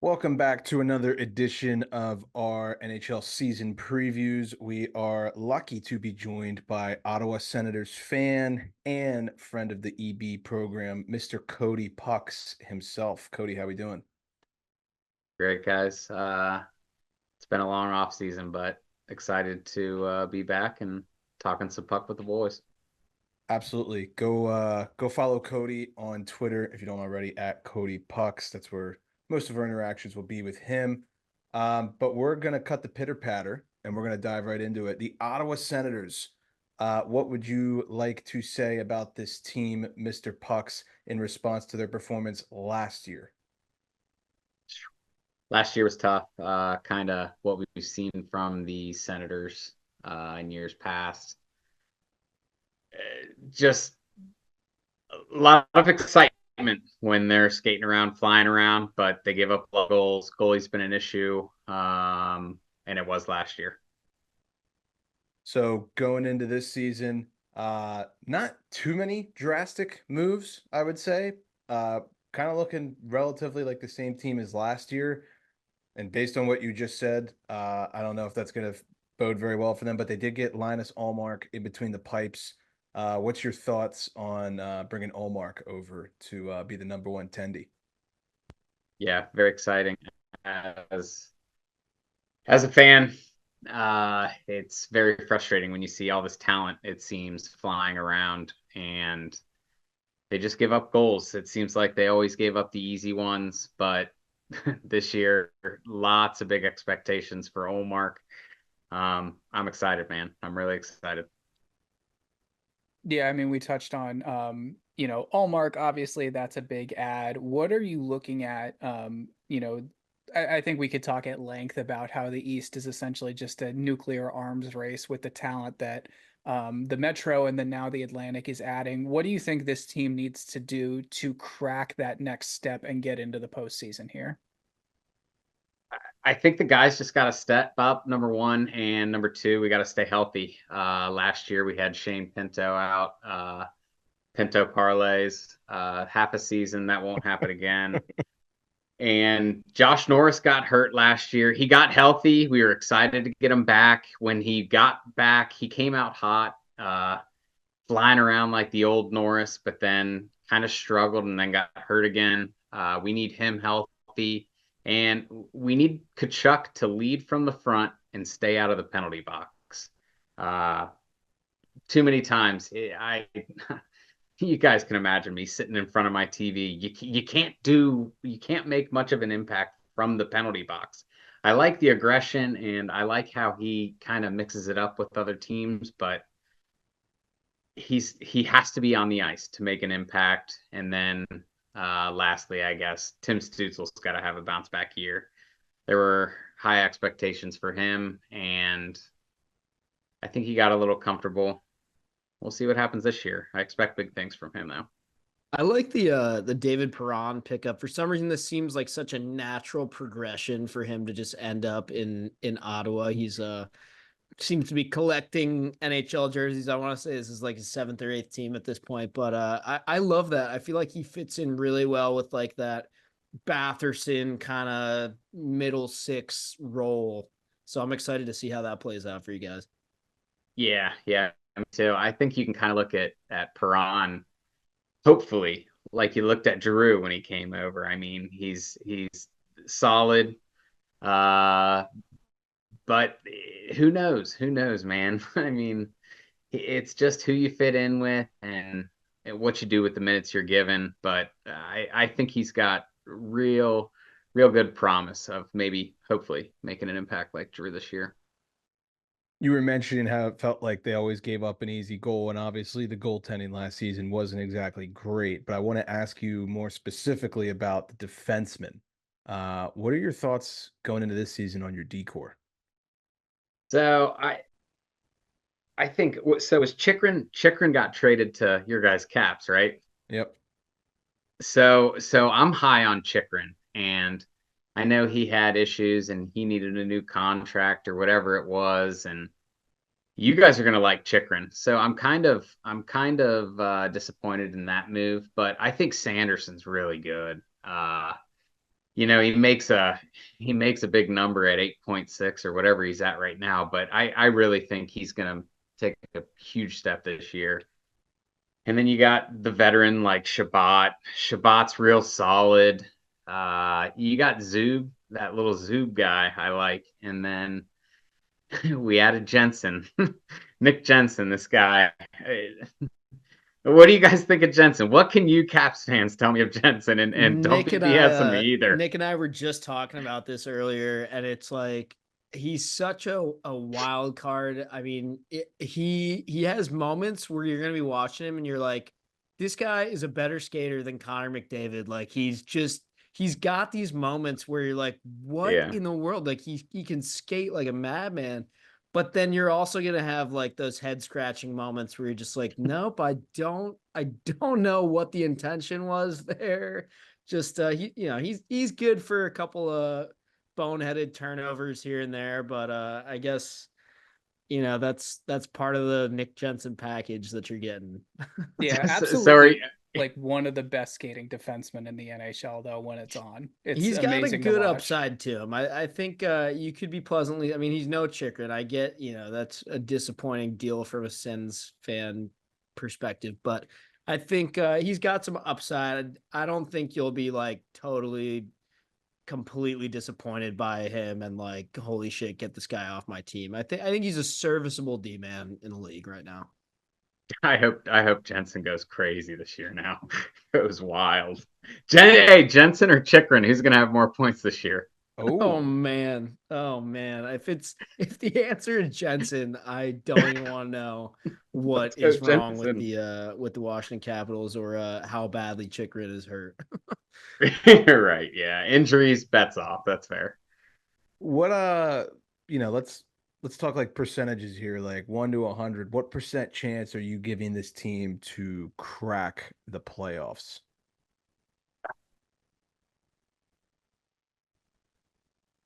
Welcome back to another edition of our NHL season previews. We are lucky to be joined by Ottawa Senators fan and friend of the EB program, Mr. Cody Pucks himself. Cody, how we doing? Great guys. It's been a long off season, but excited to be back and talking some puck with the boys. Absolutely. Go follow Cody on Twitter if you don't already at Cody Pucks. That's where most of our interactions will be with him. But we're gonna cut the pitter patter and we're gonna dive right into it. The Ottawa Senators. What would you like to say about this team, Mr. Pucks, in response to their performance last year? Last year was tough. Kind of what we've seen from the Senators in years past. Just a lot of excitement when they're skating around, flying around, but they give up a lot of goals. Goalie's been an issue, and it was last year. So going into this season, not too many drastic moves, I would say. Uh, Kind of looking relatively like the same team as last year. And based on what you just said, I don't know if that's going to bode very well for them, but they did get Linus Allmark in between the pipes. What's your thoughts on bringing Allmark over to be the number one tendy? Yeah, very exciting. As as a fan, it's very frustrating when you see all this talent, it seems, flying around and they just give up goals. It seems like they always gave up the easy ones, but this year, lots of big expectations for Olmark. I'm excited, man. I'm really excited. Yeah, I mean, we touched on, Allmark, obviously that's a big ad. What are you looking at? I think we could talk at length about how the East is essentially just a nuclear arms race with the talent that the Metro and then now the Atlantic is adding. What do you think this team needs to do to crack that next step and get into the postseason here? I think the guys just got to step up, number one, and number two, we got to stay healthy. Last year we had Shane Pinto out, Pinto parlays, half a season. That won't happen again. And Josh Norris got hurt last year. He got healthy. We were excited to get him back. When he got back, he came out hot, flying around like the old Norris, but then kind of struggled and then got hurt again. We need him healthy, and we need Kachuk to lead from the front and stay out of the penalty box. Uh, Too many times, you guys can imagine me sitting in front of my TV. You can't make much of an impact from the penalty box. I like the aggression and I like how he kind of mixes it up with other teams, but he has to be on the ice to make an impact. And then lastly, I guess Tim Stutzel's got to have a bounce back year. There were high expectations for him, and I think he got a little comfortable. We'll see what happens this year. I expect big things from him though. I like the David Perron pickup. For some reason, this seems like such a natural progression for him to just end up in Ottawa. He's seems to be collecting NHL jerseys. I want to say this is like his seventh or eighth team at this point, but I love that. I feel like he fits in really well with like that Batherson kind of middle six role. So I'm excited to see how that plays out for you guys. Yeah, me too. I think you can kind of look at Perron, hopefully, like you looked at Giroux when he came over. I mean, he's solid, uh, but who knows? Who knows, man? I mean, it's just who you fit in with and what you do with the minutes you're given. But I think he's got real good promise of maybe, hopefully, making an impact like Giroux this year. You were mentioning how it felt like they always gave up an easy goal, and obviously the goaltending last season wasn't exactly great. But I want to ask you more specifically about the defensemen. What are your thoughts going into this season on your decor? So I think so. Was Chikrin got traded to your guys' Caps, right? Yep. So I'm high on Chikrin, and I know he had issues and he needed a new contract or whatever it was, and you guys are gonna like Chikrin. So I'm kind of disappointed in that move, but I think Sanderson's really good. he makes a big number at 8.6 or whatever he's at right now, but I really think he's gonna take a huge step this year. And then you got the veteran like Shabbat. Shabbat's real solid. You got Zub, that little Zub guy I like, and then we added Jensen, Nick Jensen, this guy. What do you guys think of Jensen? What can you Caps fans tell me of Jensen? And don't be BSing me either. Nick and I were just talking about this earlier, and it's like he's such a wild card. I mean, he has moments where you're gonna be watching him and you're like, this guy is a better skater than Connor McDavid. Like he's got these moments where you're like, what Yeah. in the world? Like he can skate like a madman. But then you're also gonna have like those head scratching moments where you're just like, nope, I don't know what the intention was there. Just he's good for a couple of boneheaded turnovers here and there, but I guess that's part of the Nick Jensen package that you're getting. Yeah, So absolutely. Like one of the best skating defensemen in the NHL, though, when it's on. He's got a amazing to good watch. upside to him. I think you could be pleasantly. I mean, he's no Chikrin. I get, that's a disappointing deal from a Sens fan perspective, but I think he's got some upside. I don't think you'll be like totally, completely disappointed by him and like, holy shit, get this guy off my team. I think he's a serviceable D man in the league right now. I hope Jensen goes crazy this year now. Goes wild. Hey, Jensen or Chikrin, who's gonna have more points this year? Oh man. If the answer is Jensen, I don't even want to know what is wrong with the Washington Capitals or how badly Chikrin is hurt. Right, yeah. Injuries, bets off. That's fair. What let's talk like percentages here, like 1 to 100. What percent chance are you giving this team to crack the playoffs?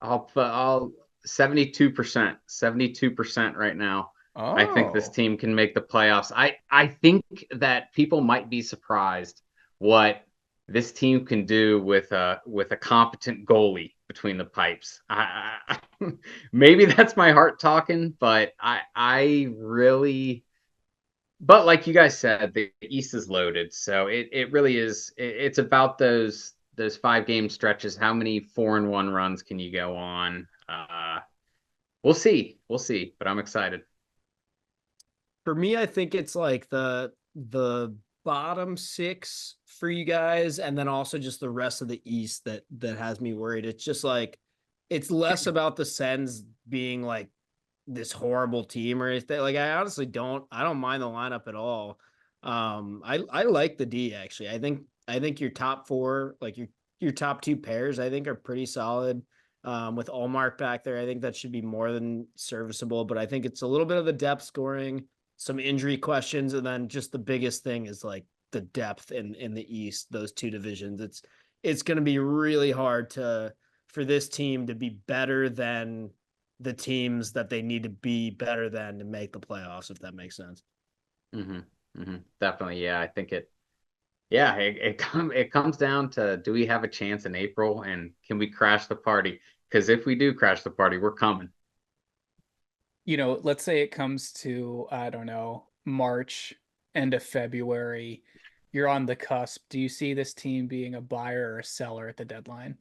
I'll 72%. 72% right now. I think this Oh, team can make the playoffs. I think that people might be surprised what this team can do with a competent goalie between the pipes. Maybe that's my heart talking, but I really, but like you guys said, the East is loaded, so it really is. It's about those 5 game stretches. How many 4-1 runs can you go on? We'll see. We'll see. But I'm excited. For me, I think it's like the bottom 6 for you guys, and then also just the rest of the East that has me worried. It's just like it's less about the Sens being like this horrible team or anything. Like I don't mind the lineup at all. I like the D actually. I think your top 4, like your top 2 pairs, I think are pretty solid. With Allmark back there, I think that should be more than serviceable. But I think it's a little bit of the depth scoring, some injury questions, and then just the biggest thing is like the depth in the East. Those 2 divisions, it's going to be really hard for this team to be better than the teams that they need to be better than to make the playoffs, if that makes sense. Definitely, yeah. I think it. Yeah, it comes down to, do we have a chance in April, and can we crash the party? Because if we do crash the party, we're coming. Let's say it comes to, I don't know, March, end of February. You're on the cusp. Do you see this team being a buyer or a seller at the deadline?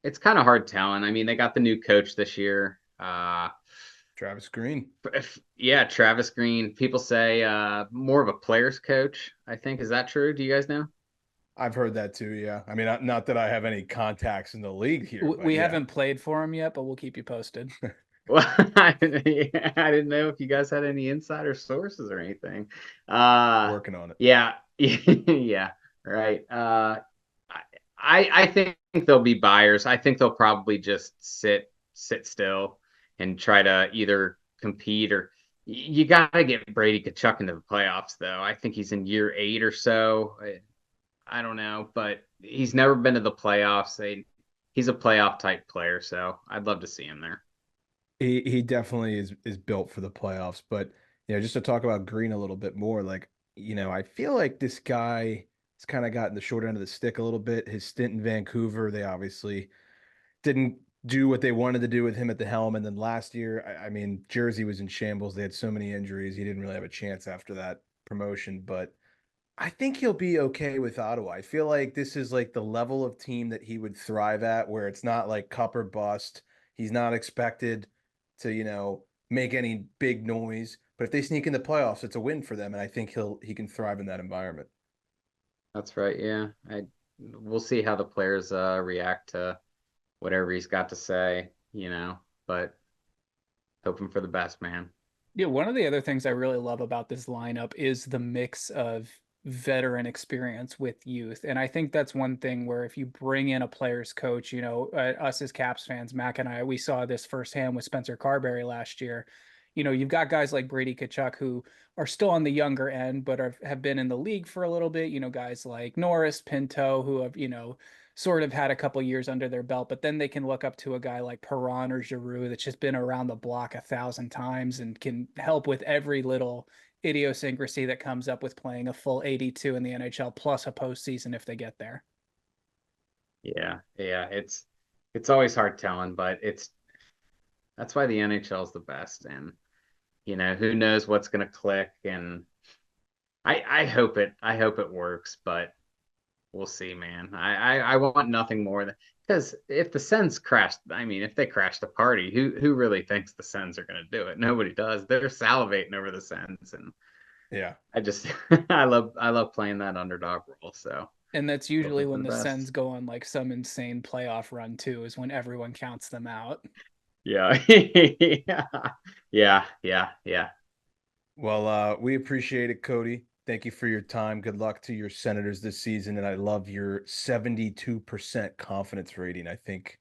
It's kind of hard telling. I mean, they got the new coach this year. Travis Green. Yeah, Travis Green. People say more of a player's coach, I think. Is that true? Do you guys know? I've heard that too. Yeah. I mean, not that I have any contacts in the league here. We yeah. haven't played for him yet, but we'll keep you posted. Well, I didn't know if you guys had any insider sources or anything. Working on it. Yeah. Yeah. Right. I think they'll be buyers. I think they'll probably just sit still and try to either compete, or you got to get Brady Tkachuk into the playoffs, though. I think he's in year 8 or so. I don't know, but he's never been to the playoffs. He's a playoff type player, so I'd love to see him there. He definitely is built for the playoffs. But just to talk about Green a little bit more, like, I feel like this guy He's kind of gotten the short end of the stick a little bit. His stint in Vancouver, they obviously didn't do what they wanted to do with him at the helm. And then last year, I mean, Jersey was in shambles. They had so many injuries. He didn't really have a chance after that promotion. But I think he'll be okay with Ottawa. I feel like this is like the level of team that he would thrive at, where it's not like cup or bust. He's not expected to, make any big noise. But if they sneak in the playoffs, it's a win for them. And I think he can thrive in that environment. That's right. Yeah. We'll see how the players react to whatever he's got to say, but hoping for the best, man. Yeah, one of the other things I really love about this lineup is the mix of veteran experience with youth. And I think that's one thing where if you bring in a player's coach, us as Caps fans, Mac and I, we saw this firsthand with Spencer Carberry last year. You've got guys like Brady Tkachuk who are still on the younger end, but have been in the league for a little bit. Guys like Norris, Pinto, who have, sort of had a couple years under their belt, but then they can look up to a guy like Perron or Giroux that's just been around the block 1,000 times and can help with every little idiosyncrasy that comes up with playing a full 82 in the NHL plus a postseason if they get there. Yeah. It's always hard telling, but that's why the NHL is the best. And who knows what's going to click, and I hope it works, but we'll see, man. I want nothing more than, because if the Sens crash, if they crash the party, who really thinks the Sens are going to do it? Nobody does. They're salivating over the Sens, and yeah, I just I love playing that underdog role. So, and that's usually when the best. Sens go on like some insane playoff run too, is when everyone counts them out. Yeah. Yeah. Well, we appreciate it, Cody. Thank you for your time. Good luck to your Senators this season, and I love your 72% confidence rating. I think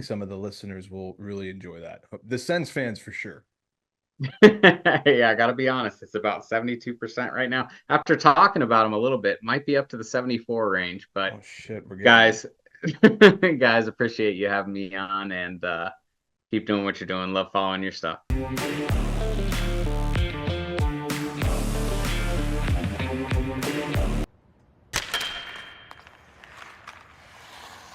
some of the listeners will really enjoy that. The Sens fans for sure. Yeah, I got to be honest. It's about 72% right now. After talking about them a little bit, might be up to the 74 range. But oh shit, we're guys, guys, appreciate you having me on, and keep doing what you're doing. Love following your stuff.